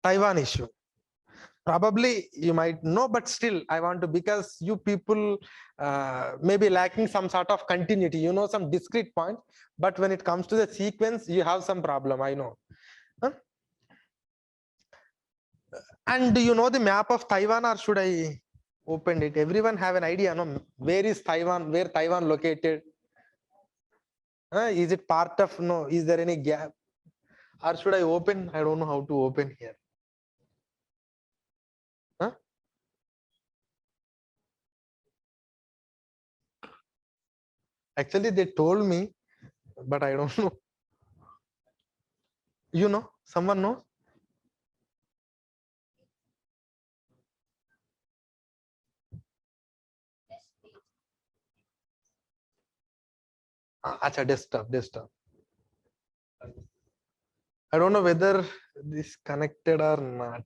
Taiwan issue. Probably you might know, but still I want to, because you people may be lacking some sort of continuity, you know, some discrete points, but when it comes to the sequence, you have some problem, I know. Huh? And do you know the map of Taiwan, or should I open it? Everyone have an idea, no? Where is Taiwan? Where Taiwan located? Is it part of, no? Is there any gap? Or should I open? I don't know how to open here. Huh? Actually, they told me, but I don't know. You know? Someone knows? Acha, desktop. I don't know whether this connected or not.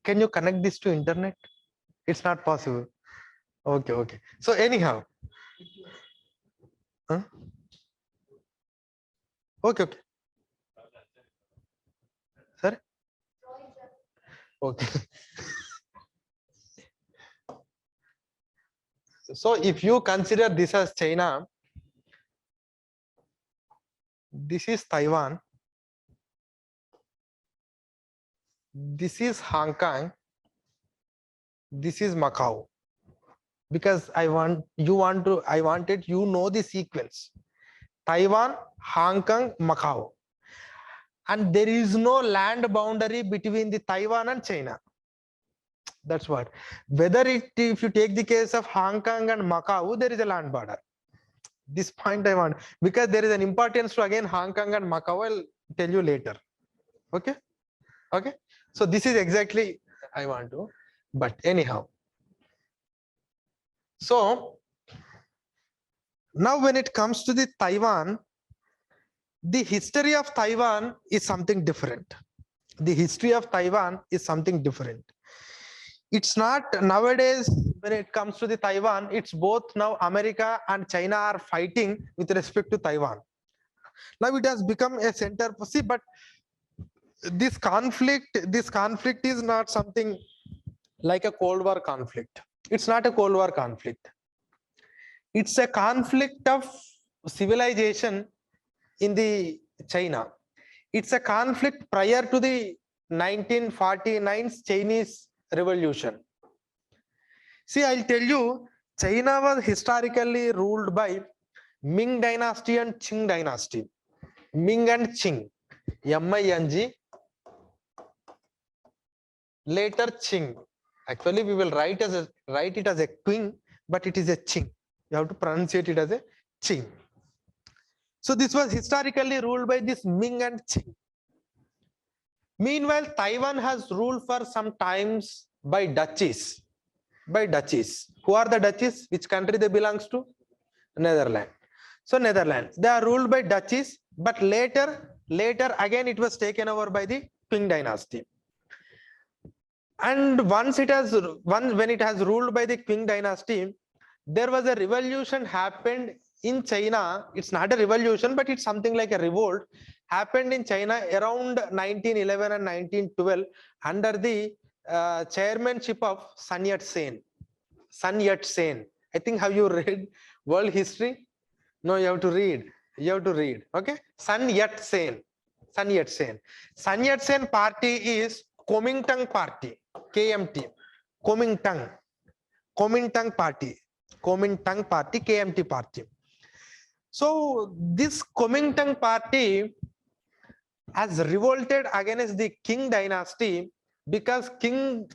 Can you connect this to internet? It's not possible. Okay. So anyhow. Huh? Okay. Sir? Okay. So if you consider this as China, this is Taiwan, this is Hong Kong, this is Macau. Because I wanted you know the sequence. Taiwan, Hong Kong, Macau. And there is no land boundary between the Taiwan and China. That's what. Whether if you take the case of Hong Kong and Macau, there is a land border. This point I want, because there is an importance to again Hong Kong and Macau. I'll tell you later. Okay. So this is exactly I want to, but anyhow. So now when it comes to the Taiwan, the history of Taiwan is something different. The history of Taiwan is something different. It's not nowadays when it comes to the Taiwan, it's both now America and China are fighting with respect to Taiwan. Now it has become a center. See, but this conflict is not something like a Cold War conflict. It's not a Cold War conflict. It's a conflict of civilization in the China. It's a conflict prior to the 1949 Chinese Revolution. See, I'll tell you, China was historically ruled by Ming dynasty and Qing dynasty. Ming and Qing, M-I-N-G, later Qing. Actually, we will write it as a Qing, but it is a Qing. You have to pronounce it as a Qing. So this was historically ruled by this Ming and Qing. Meanwhile, Taiwan has ruled for some times by duchies. Who are the duchies? Which country they belongs to? Netherlands. So Netherlands, they are ruled by duchies, but later again it was taken over by the Qing dynasty. And when it has ruled by the Qing dynasty, there was a revolution happened in China. It's not a revolution, but it's something like a revolt happened in China around 1911 and 1912 under the chairmanship of Sun Yat-sen. I think, have you read world history? No, you have to read. Okay. Sun Yat-sen. Sun Yat-sen party is Kuomintang party. KMT. Kuomintang party, KMT party. So this Kuomintang party has revolted against the Qing dynasty because Qing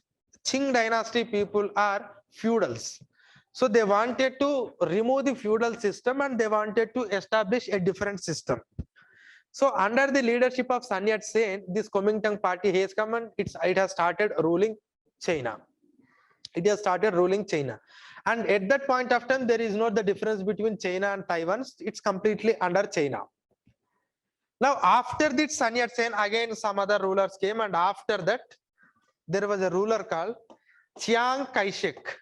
dynasty people are feudals. So they wanted to remove the feudal system and they wanted to establish a different system. So under the leadership of Sun Yat-sen, this Kuomintang party has come and it has started ruling China. It has started ruling China. And at that point of time, there is not the difference between China and Taiwan. It's completely under China. Now, after this Sun Yat-sen, again some other rulers came, and after that, there was a ruler called Chiang Kai-shek.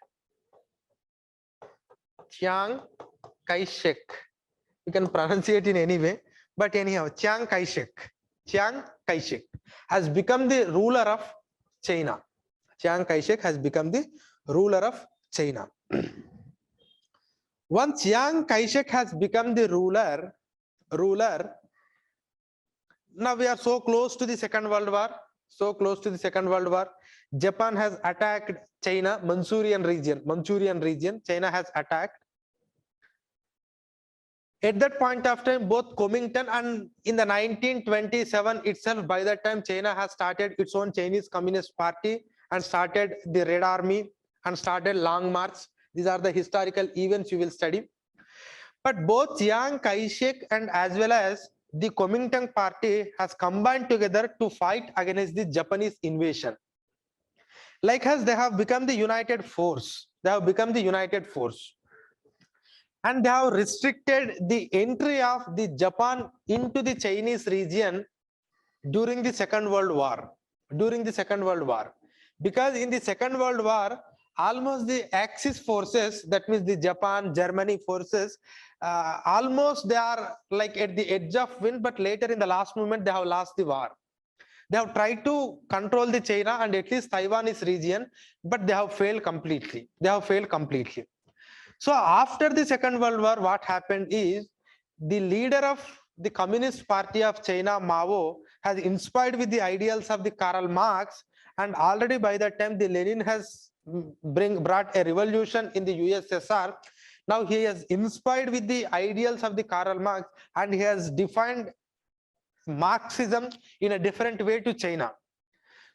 Chiang Kai-shek. You can pronounce it in any way, but anyhow, Chiang Kai-shek. Chiang Kai-shek has become the ruler of China. Chiang Kai-shek has become the ruler of China. Once Chiang Kai-shek has become the ruler, now we are so close to the Second World War. So close to the Second World War. Japan has attacked China, Manchurian region. China has attacked. At that point of time, both Kuomintang and in the 1927 itself, by that time, China has started its own Chinese Communist Party and started the Red Army and started Long March. These are the historical events you will study. But both Chiang Kai-shek and as well as the Kuomintang Party has combined together to fight against the Japanese invasion. Like as they have become the united force. And they have restricted the entry of the Japan into the Chinese region during the Second World War. Because in the Second World War, almost the Axis forces, that means the Japan, Germany forces, almost they are like at the edge of win, but later in the last moment, they have lost the war. They have tried to control the China and at least Taiwanese region, but they have failed completely. So after the Second World War, what happened is the leader of the Communist Party of China, Mao, has inspired with the ideals of the Karl Marx, and already by that time the Lenin has brought a revolution in the USSR. Now he has inspired with the ideals of the Karl Marx and he has defined Marxism in a different way to China.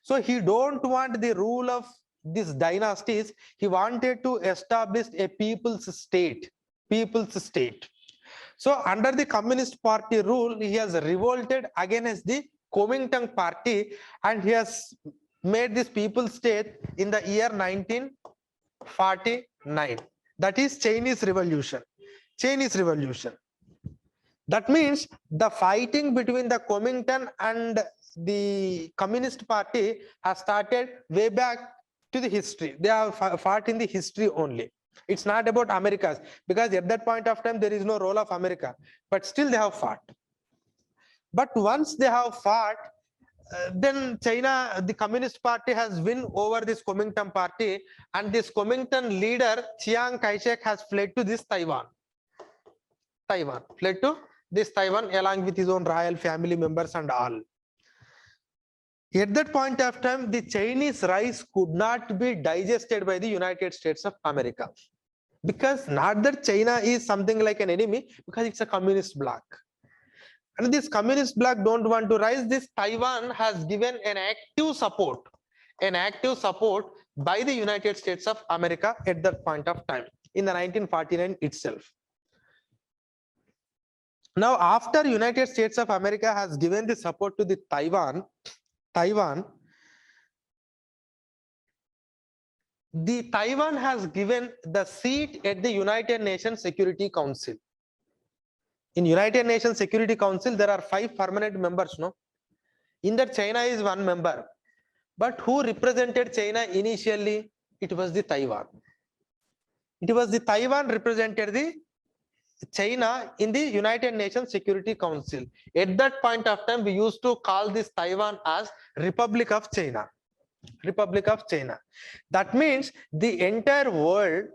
So he don't want the rule of these dynasties. He wanted to establish a people's state. So under the Communist Party rule, he has revolted against the Kuomintang Party and he has made this people's state in the year 1949. That is Chinese Revolution. That means the fighting between the Kuomintang and the Communist Party has started way back to the history. They have fought in the history only. It's not about Americas, because at that point of time there is no role of America, but still they have fought. But once they have fought, then China, the Communist Party has win over this Kuomintang Party, and this Kuomintang leader Chiang Kai-shek has fled to this Taiwan. Fled to this Taiwan along with his own royal family members and all. At that point of time, the Chinese rice could not be digested by the United States of America, because not that China is something like an enemy, because it's a communist bloc. And this communist bloc don't want to rise. This Taiwan has given an active support by the United States of America at that point of time in the 1949 itself. Now, after United States of America has given the support to the Taiwan, the Taiwan has given the seat at the United Nations Security Council. In United Nations Security Council, there are 5 permanent members, no? In that, China is 1 member. But who represented China initially? It was the Taiwan. Represented the China in the United Nations Security Council. At that point of time, we used to call this Taiwan as Republic of China. That means the entire world,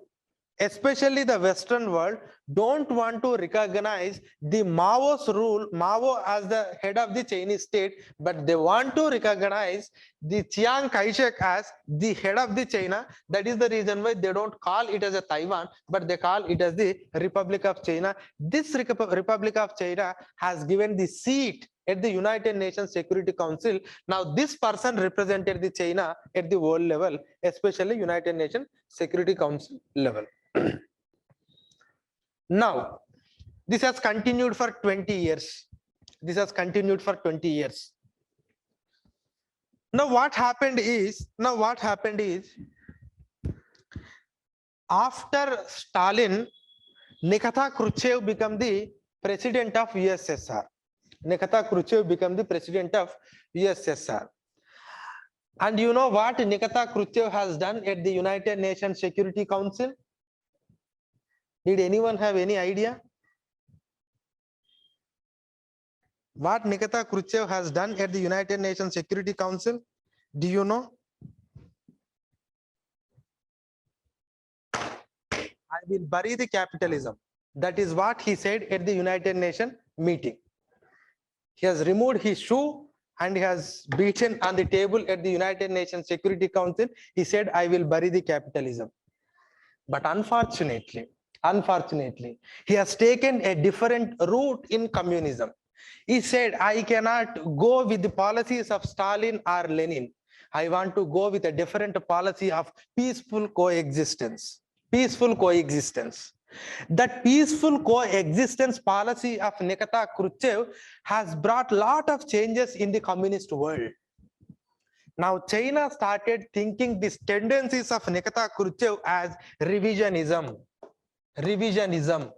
especially the Western world, don't want to recognize the Mao's rule, Mao as the head of the Chinese state, but they want to recognize the Chiang Kai-shek as the head of the China. That is the reason why they don't call it as a Taiwan, but they call it as the Republic of China. This Republic of China has given the seat at the United Nations Security Council. Now, this person represented the China at the world level, especially United Nations Security Council level. Now, this has continued for 20 years. Now, what happened is, After Stalin, Nikita Khrushchev became the president of USSR. Nikita Khrushchev became the president of USSR. And you know what Nikita Khrushchev has done at the United Nations Security Council? Did anyone have any idea? What Nikita Khrushchev has done at the United Nations Security Council? Do you know? I will bury the capitalism. That is what he said at the United Nations meeting. He has removed his shoe and he has beaten on the table at the United Nations Security Council. He said, I will bury the capitalism. But unfortunately, he has taken a different route in communism. He said, I cannot go with the policies of Stalin or Lenin. I want to go with a different policy of peaceful coexistence. Peaceful coexistence. That peaceful coexistence policy of Nikita Khrushchev has brought a lot of changes in the communist world. Now, China started thinking these tendencies of Nikita Khrushchev as revisionism. Revisionism.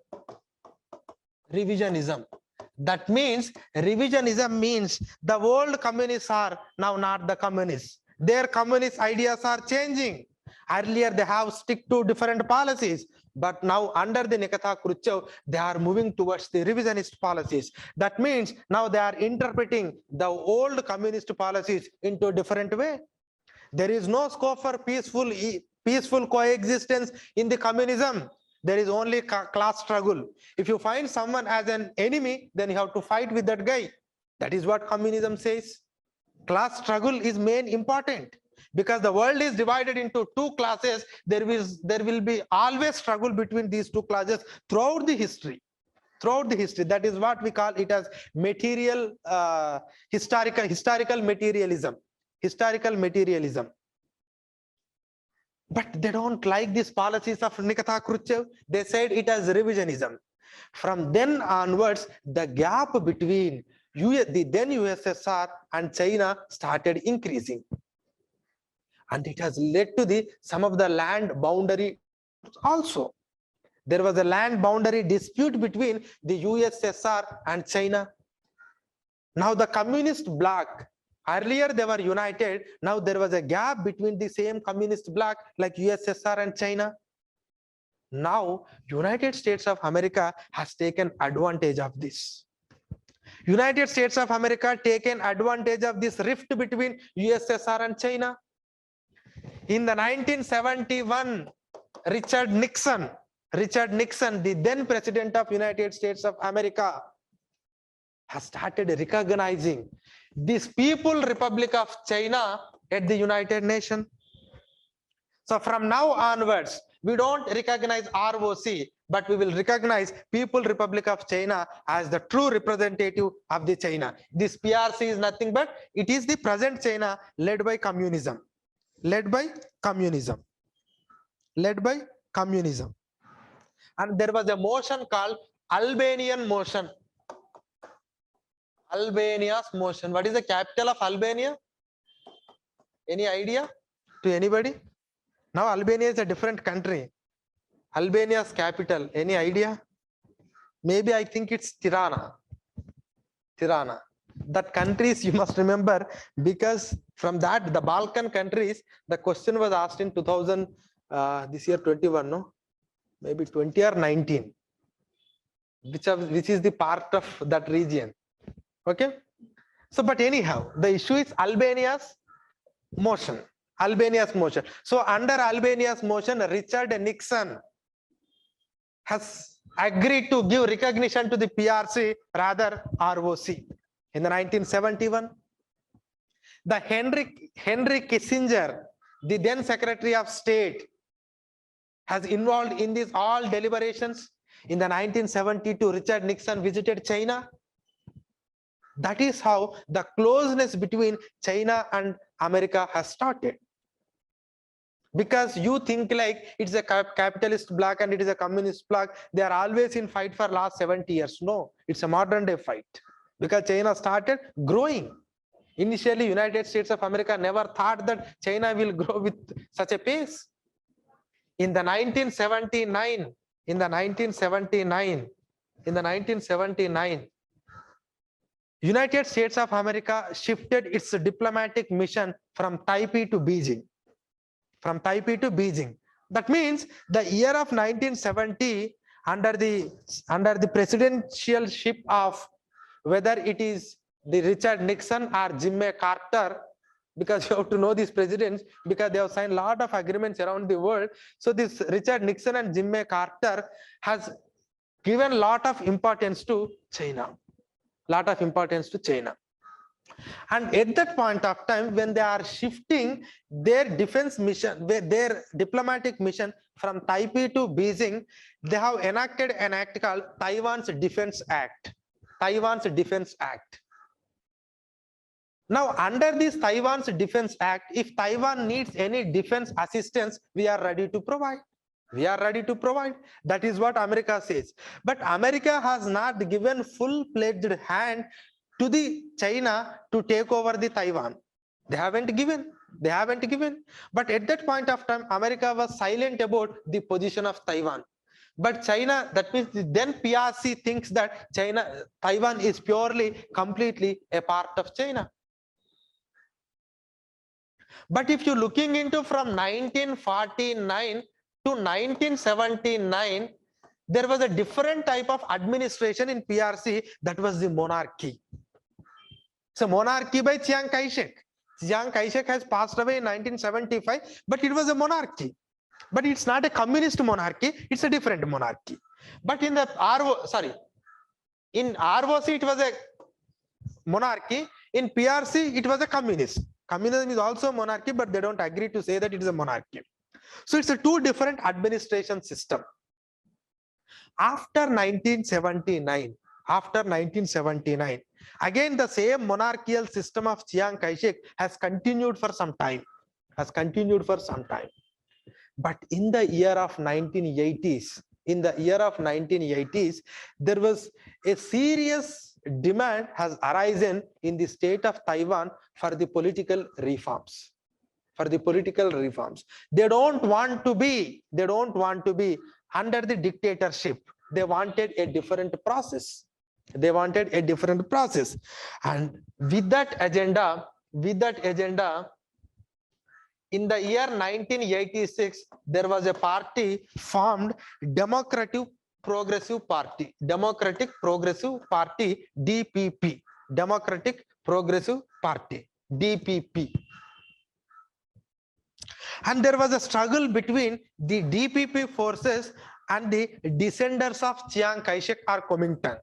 That means revisionism means the world communists are now not the communists. Their communist ideas are changing. Earlier, they have stick to different policies, but now under the Nikita Khrushchev, they are moving towards the revisionist policies. That means now they are interpreting the old communist policies into a different way. There is no scope for peaceful coexistence in the communism. There is only class struggle. If you find someone as an enemy, then you have to fight with that guy. That is what communism says. Class struggle is main important. Because the world is divided into two classes, there will be always struggle between these two classes throughout the history. That is what we call it as material historical materialism. But they don't like these policies of Nikita Khrushchev. They said it as revisionism. From then onwards, the gap between the then USSR and China started increasing. And it has led to some of the land boundary also. There was a land boundary dispute between the USSR and China. Now the communist bloc, earlier they were united, now there was a gap between the same communist bloc like USSR and China. Now United States of America has taken advantage of this. United States of America taken advantage of this rift between USSR and China. In the 1971, Richard Nixon, the then president of United States of America, has started recognizing this People Republic of China at the United Nations. So from now onwards, we don't recognize ROC, but we will recognize People Republic of China as the true representative of the China. This PRC is nothing but it is the present China led by communism. And there was a motion called Albanian motion. Albania's motion. What is the capital of Albania? Any idea to anybody? Now Albania is a different country. Albania's capital, any idea? Maybe I think it's Tirana. That countries you must remember, because from that the Balkan countries, the question was asked in 2000 this year 21, no, maybe 20 or 19, which is the part of that region. Okay, so but anyhow, the issue is Albania's motion. So under Albania's motion, Richard Nixon has agreed to give recognition to the PRC, rather ROC. In the 1971, the Henry Kissinger, the then Secretary of State, has involved in these all deliberations. In the 1972, Richard Nixon visited China. That is how the closeness between China and America has started. Because you think like it's a capitalist bloc and it is a communist bloc, they are always in fight for last 70 years. No, it's a modern day fight. Because China started growing. Initially, United States of America never thought that China will grow with such a pace. In the 1979, in the 1979, United States of America shifted its diplomatic mission from Taipei to Beijing. From Taipei to Beijing. That means the year of 1970, under the presidentialship of, whether it is the Richard Nixon or Jimmy Carter, because you have to know these presidents because they have signed a lot of agreements around the world. So this Richard Nixon and Jimmy Carter has given a lot of importance to China. Lot of importance to China. And at that point of time, when they are shifting their defense mission, their diplomatic mission from Taipei to Beijing, they have enacted an act called Taiwan's Defense Act. Taiwan's Defense Act. Now, under this Taiwan's Defense Act, if Taiwan needs any defense assistance, we are ready to provide. We are ready to provide. That is what America says. But America has not given full-fledged hand to the China to take over the Taiwan. They haven't given. They haven't given. But at that point of time, America was silent about the position of Taiwan. But China, that means then PRC thinks that Taiwan is purely, completely a part of China. But if you're looking into from 1949 to 1979, there was a different type of administration in PRC, that was the monarchy. So monarchy by Chiang Kai-shek. Chiang Kai-shek has passed away in 1975, but it was a monarchy. But it's not a communist monarchy, it's a different monarchy. But in the in ROC it was a monarchy, in PRC it was a communist. Communism is also monarchy, but they don't agree to say that it is a monarchy. So it's a two different administration system. After 1979, again the same monarchical system of Chiang Kai-shek has continued for some time. But in the year of 1980s, there was a serious demand has arisen in the state of Taiwan for the political reforms. They don't want to be under the dictatorship. They wanted a different process. And with that agenda, in the year 1986, there was a party formed, Democratic Progressive Party, DPP, Democratic Progressive Party, DPP. And there was a struggle between the DPP forces and the descendants of Chiang Kai-shek or Kuomintang.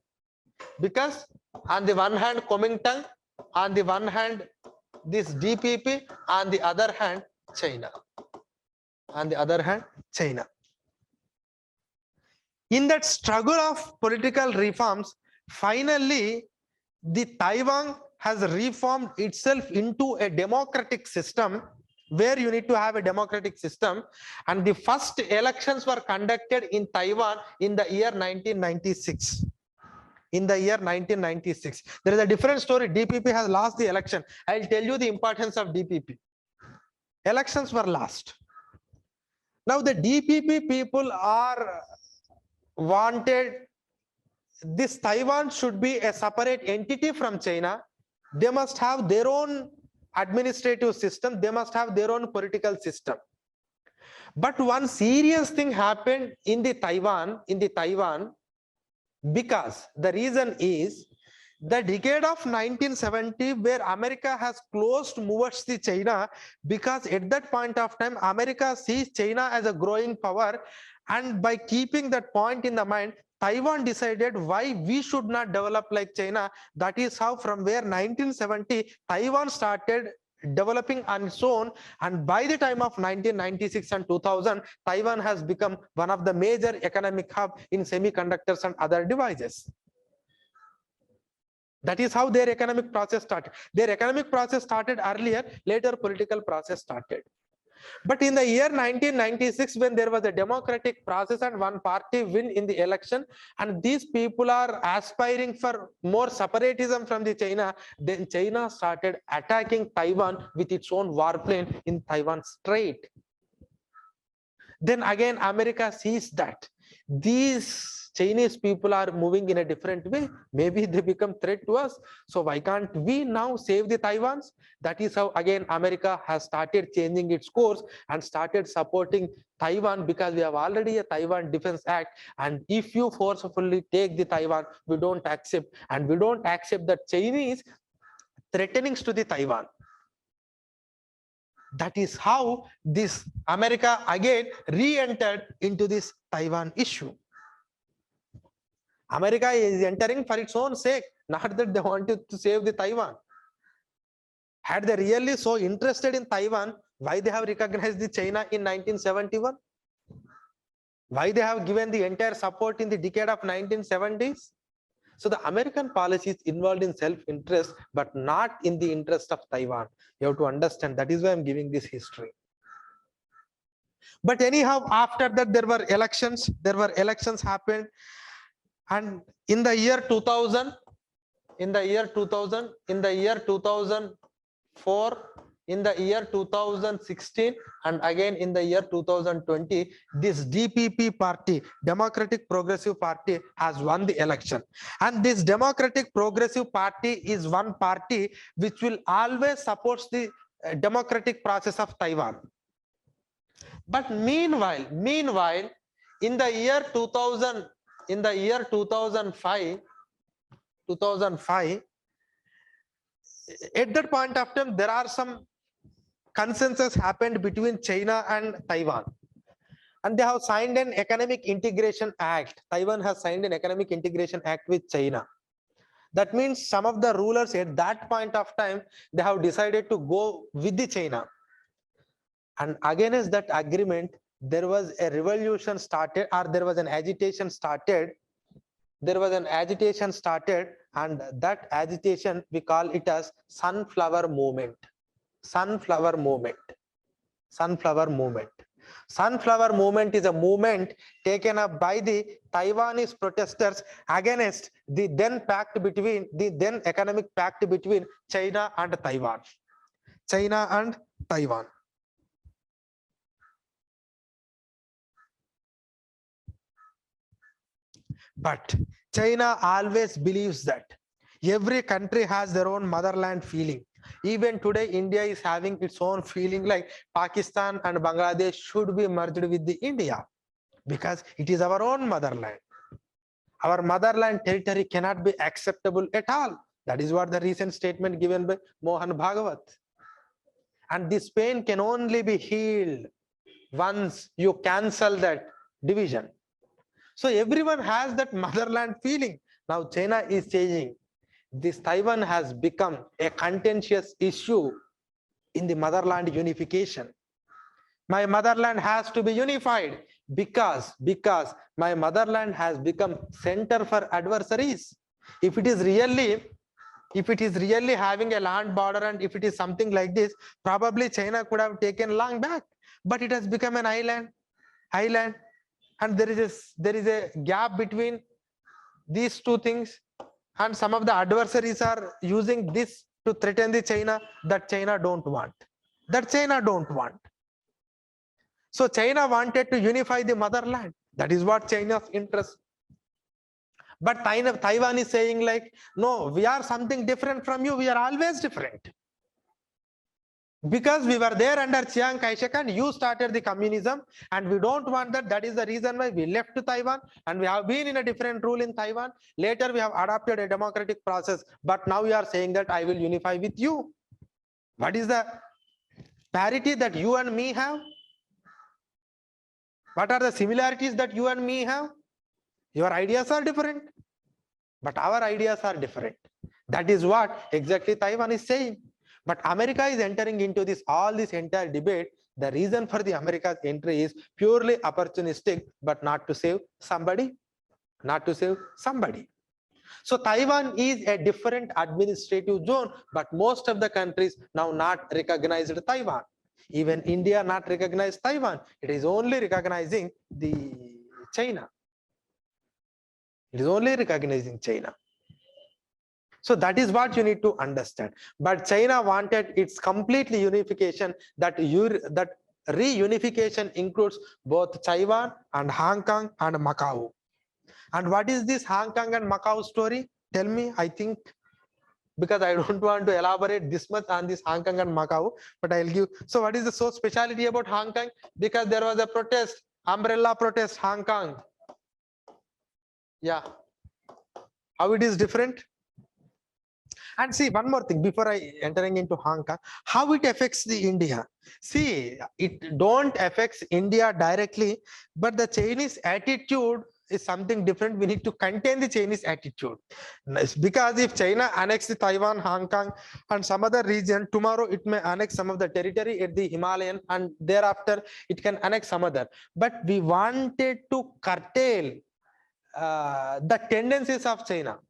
Because on the one hand Kuomintang, on the one hand this DPP, on the other hand China. In that struggle of political reforms, finally the Taiwan has reformed itself into a democratic system, where you need to have a democratic system. And the first elections were conducted in Taiwan in the year 1996. There is a different story. DPP has lost the election. I'll tell you the importance of DPP. Elections were lost. Now the DPP people are wanted this Taiwan should be a separate entity from China. They must have their own administrative system. They must have their own political system. But one serious thing happened in the Taiwan, because the reason is the decade of 1970, where America has closed towards the China, because at that point of time, America sees China as a growing power. And by keeping that point in the mind, Taiwan decided why we should not develop like China. That is how from where 1970, Taiwan started developing on its own. And by the time of 1996 and 2000, Taiwan has become one of the major economic hub in semiconductors and other devices. That is how their economic process started. Their economic process started earlier, later political process started. But in the year 1996, when there was a democratic process and one party win in the election, and these people are aspiring for more separatism from the China, then China started attacking Taiwan with its own warplane in Taiwan Strait. Then again, America sees that these Chinese people are moving in a different way. Maybe they become threat to us. So why can't we now save the Taiwans? That is how again America has started changing its course and started supporting Taiwan, because we have already a Taiwan Defense Act. And if you forcefully take the Taiwan, we don't accept, and we don't accept the Chinese threatenings to the Taiwan. That is how this America again re-entered into this Taiwan issue. America is entering for its own sake, not that they wanted to save the Taiwan. Had they really so interested in Taiwan, why they have recognized the China in 1971? Why they have given the entire support in the decade of 1970s? So the American policy is involved in self-interest, but not in the interest of Taiwan. You have to understand. That is why I'm giving this history. But anyhow, after that, there were elections. There were elections happened. And in the year 2000, in the year 2000, in the year 2004, in the year 2016, and again in the year 2020, this DPP party, Democratic Progressive Party, has won the election. And this Democratic Progressive Party is one party which will always support the democratic process of Taiwan. But meanwhile, in the year 2000, in the year 2005, at that point of time, there are some consensus happened between China and Taiwan, and they have signed an economic integration act. Taiwan has signed an economic integration act with China. That means some of the rulers at that point of time, they have decided to go with the China. And against that agreement, there was a revolution started, or there was an agitation started. There was an agitation started, and that agitation, we call it as Sunflower Movement. Sunflower Movement. Sunflower Movement. Sunflower Movement is a movement taken up by the Taiwanese protesters against the then economic pact between China and Taiwan. China and Taiwan. But China always believes that every country has their own motherland feeling. Even today, India is having its own feeling, like Pakistan and Bangladesh should be merged with the India, because it is our own motherland. Our motherland territory cannot be acceptable at all. That is what the recent statement given by Mohan Bhagwat. And this pain can only be healed once you cancel that division. So everyone has that motherland feeling. Now China is changing. This Taiwan has become a contentious issue in the motherland unification. My motherland has to be unified because my motherland has become center for adversaries. If it is really having a land border, and if it is something like this, probably China could have taken long back, but it has become an island, and there is a gap between these two things, and some of the adversaries are using this to threaten the China, that China don't want. So China wanted to unify the motherland. That is what China's interest. But Taiwan is saying like, no, we are something different from you. We are always different. Because we were there under Chiang Kai-shek and you started the communism, and we don't want that. That is the reason why we left Taiwan, and we have been in a different rule in Taiwan. Later we have adopted a democratic process, but now we are saying that I will unify with you. What is the parity that you and me have? What are the similarities that you and me have? Your ideas are different, but our ideas are different. That is what exactly Taiwan is saying. But America is entering into this entire debate. The reason for the America's entry is purely opportunistic, but not to save somebody. So Taiwan is a different administrative zone, but most of the countries now not recognized Taiwan. Even India not recognized Taiwan. It is only recognizing the China. It is only recognizing China. So that is what you need to understand. But China wanted its completely unification, that reunification includes both Taiwan and Hong Kong and Macau. And what is this Hong Kong and Macau story? Tell me. I think, because I don't want to elaborate this much on this Hong Kong and Macau, but I'll give. So what is the so speciality about Hong Kong? Because there was a protest, umbrella protest, Hong Kong. Yeah. How it is different? And see, one more thing before I entering into Hong Kong, how it affects the India. See, it don't affects India directly, but the Chinese attitude is something different. We need to contain the Chinese attitude. Because if China annex the Taiwan, Hong Kong, and some other region, tomorrow it may annex some of the territory at the Himalayan, and thereafter it can annex some other. But we wanted to curtail the tendencies of China.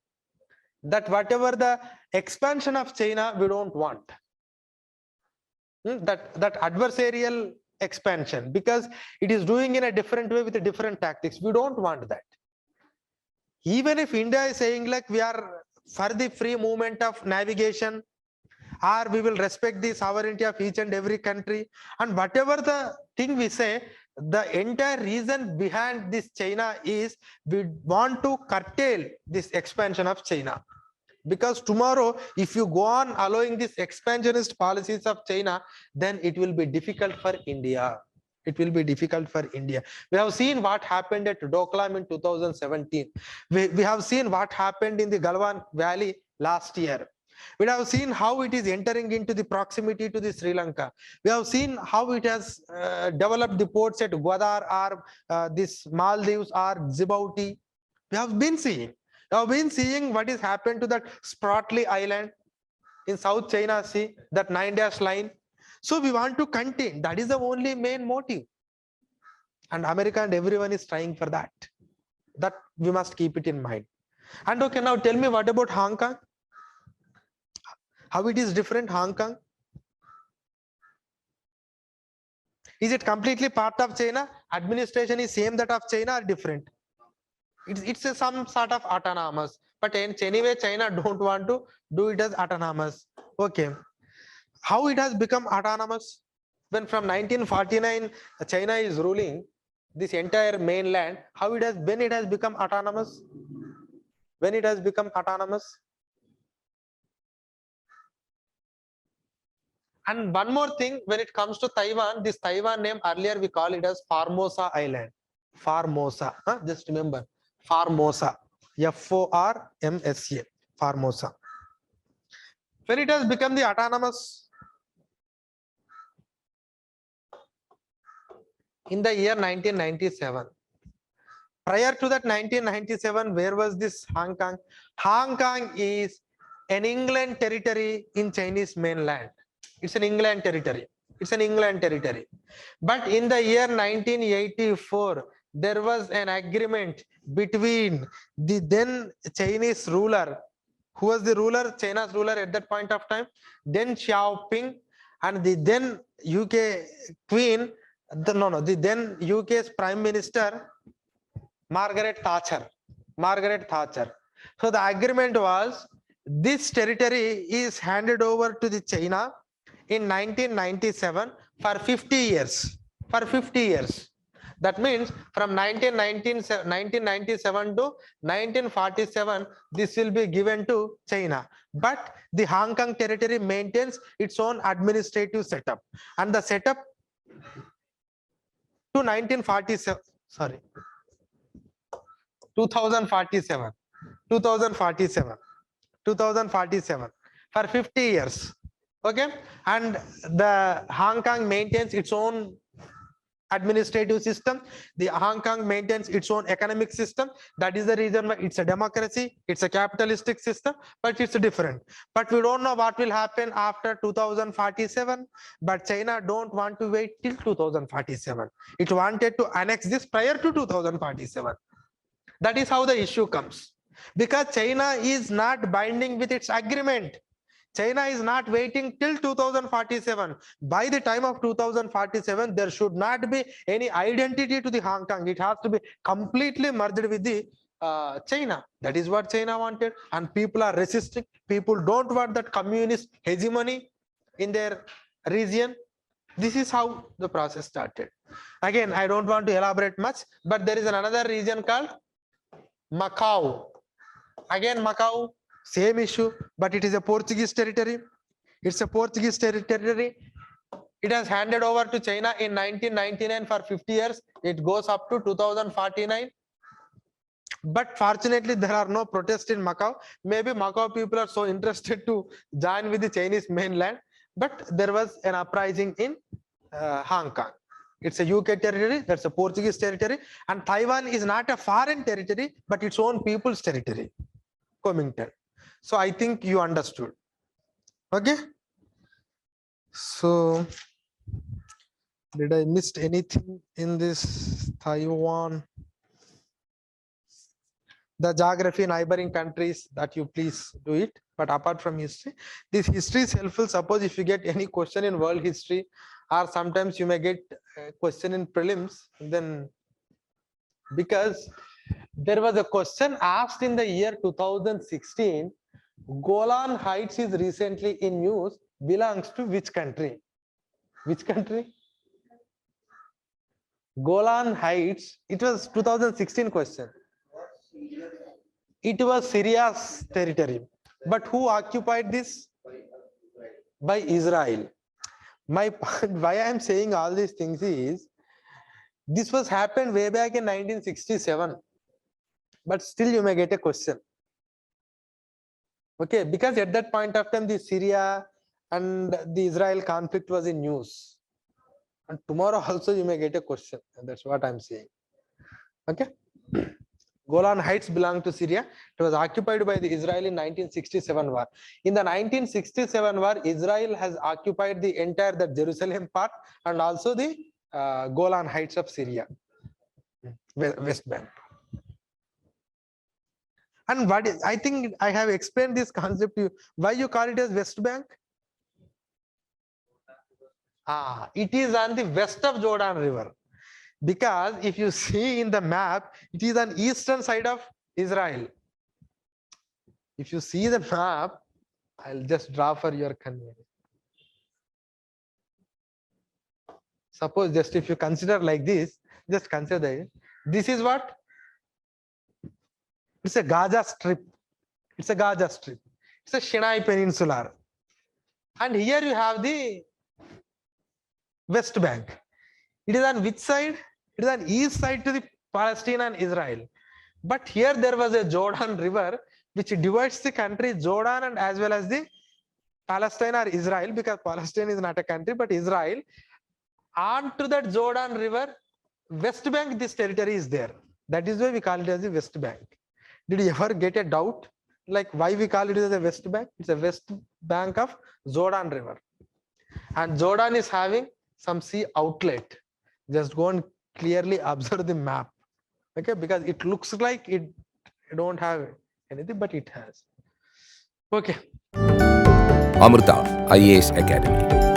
That whatever the expansion of China, we don't want. That adversarial expansion, because it is doing in a different way with a different tactics. We don't want that. Even if India is saying like we are for the free movement of navigation, or we will respect the sovereignty of each and every country, and whatever the thing we say, the entire reason behind this China is we want to curtail this expansion of China. Because tomorrow, if you go on allowing these expansionist policies of China, then it will be difficult for India. It will be difficult for India. We have seen what happened at Doklam in 2017. We have seen what happened in the Galwan Valley last year. We have seen how it is entering into the proximity to the Sri Lanka. We have seen how it has developed the ports at Gwadar or this Maldives or Djibouti. We have been seeing. Now, been seeing what is happened to that Spratly Island in South China Sea, that 9-dash line. So we want to contain. That is the only main motive. And America and everyone is trying for that. That we must keep it in mind. And okay, now tell me, what about Hong Kong? How it is different, Hong Kong? Is it completely part of China? Administration is same that of China or different? It's some sort of autonomous, but anyway China don't want to do it as autonomous. Okay, how it has become autonomous? When from 1949 China is ruling this entire mainland, how it has become autonomous? When it has become autonomous? And one more thing, when it comes to Taiwan, this Taiwan name earlier we call it as Formosa Island. Formosa, just remember, Formosa, F-O-R-M-S-A, Formosa. When it has become the autonomous? In the year 1997. Prior to that 1997, where was this Hong Kong? Hong Kong is an England territory in Chinese mainland. It's an England territory. It's an England territory. But in the year 1984, there was an agreement between the then Chinese ruler. Who was the ruler? China's ruler at that point of time? Deng Xiaoping, and the then UK Queen, the then UK's Prime Minister, Margaret Thatcher. Margaret Thatcher. So the agreement was this territory is handed over to the China in 1997 for 50 years. For 50 years. That means from 1997 to 1947, this will be given to China. But the Hong Kong territory maintains its own administrative setup. And the setup to 1947, sorry, 2047 for 50 years. Okay, and the Hong Kong maintains its own administrative system. The Hong Kong maintains its own economic system. That is the reason why it's a democracy, it's a capitalistic system, but it's different. But we don't know what will happen after 2047. But China don't want to wait till 2047. It wanted to annex this prior to 2047. That is how the issue comes. Because China is not binding with its agreement. China is not waiting till 2047. By the time of 2047, there should not be any identity to the Hong Kong. It has to be completely merged with the China. That is what China wanted. And people are resisting. People don't want that communist hegemony in their region. This is how the process started. Again, I don't want to elaborate much, but there is another region called Macau. Again, Macau, same issue, but it is a Portuguese territory. It's a Portuguese territory. It has handed over to China in 1999 for 50 years. It goes up to 2049. But fortunately, there are no protests in Macau. Maybe Macau people are so interested to join with the Chinese mainland. But there was an uprising in Hong Kong. It's a UK territory, that's a Portuguese territory. And Taiwan is not a foreign territory, but its own people's territory. Kuomintang. So I think you understood. Okay. So did I missed anything in this Taiwan? The geography, neighboring countries, that you please do it. But apart from history, this history is helpful. Suppose if you get any question in world history, or sometimes you may get a question in prelims, then because there was a question asked in the year 2016, Golan Heights is recently in news, belongs to which country? Which country? Golan Heights, it was 2016 question. It was Syria's territory. But who occupied this? By Israel. My point, why I am saying all these things is, this was happened way back in 1967. But still you may get a question. Okay, because at that point of time, the Syria and the Israel conflict was in news. And tomorrow also you may get a question. And that's what I'm saying. Okay. Golan Heights belong to Syria. It was occupied by the Israel in 1967 war. In the 1967 war, Israel has occupied the entire the Jerusalem part and also the Golan Heights of Syria, West Bank. And what is, I think I have explained this concept to you. Why you call it as West Bank? It is on the west of Jordan River. Because if you see in the map, it is on eastern side of Israel. If you see the map, I'll just draw for your convenience. Suppose just if you consider like this, just consider this is what? It's a Gaza Strip. It's a Gaza Strip. It's a Sinai Peninsula. And here you have the West Bank. It is on which side? It is on east side to the Palestine and Israel. But here there was a Jordan River which divides the country Jordan and as well as the Palestine or Israel, because Palestine is not a country but Israel. Onto that Jordan River, West Bank, this territory is there. That is why we call it as the West Bank. Did you ever get a doubt like why we call it as a West Bank? It's a West Bank of Jordan River. And Jordan is having some sea outlet. Just go and clearly observe the map. Okay, because it looks like it don't have anything, but it has. Okay. Amrita IAS Academy.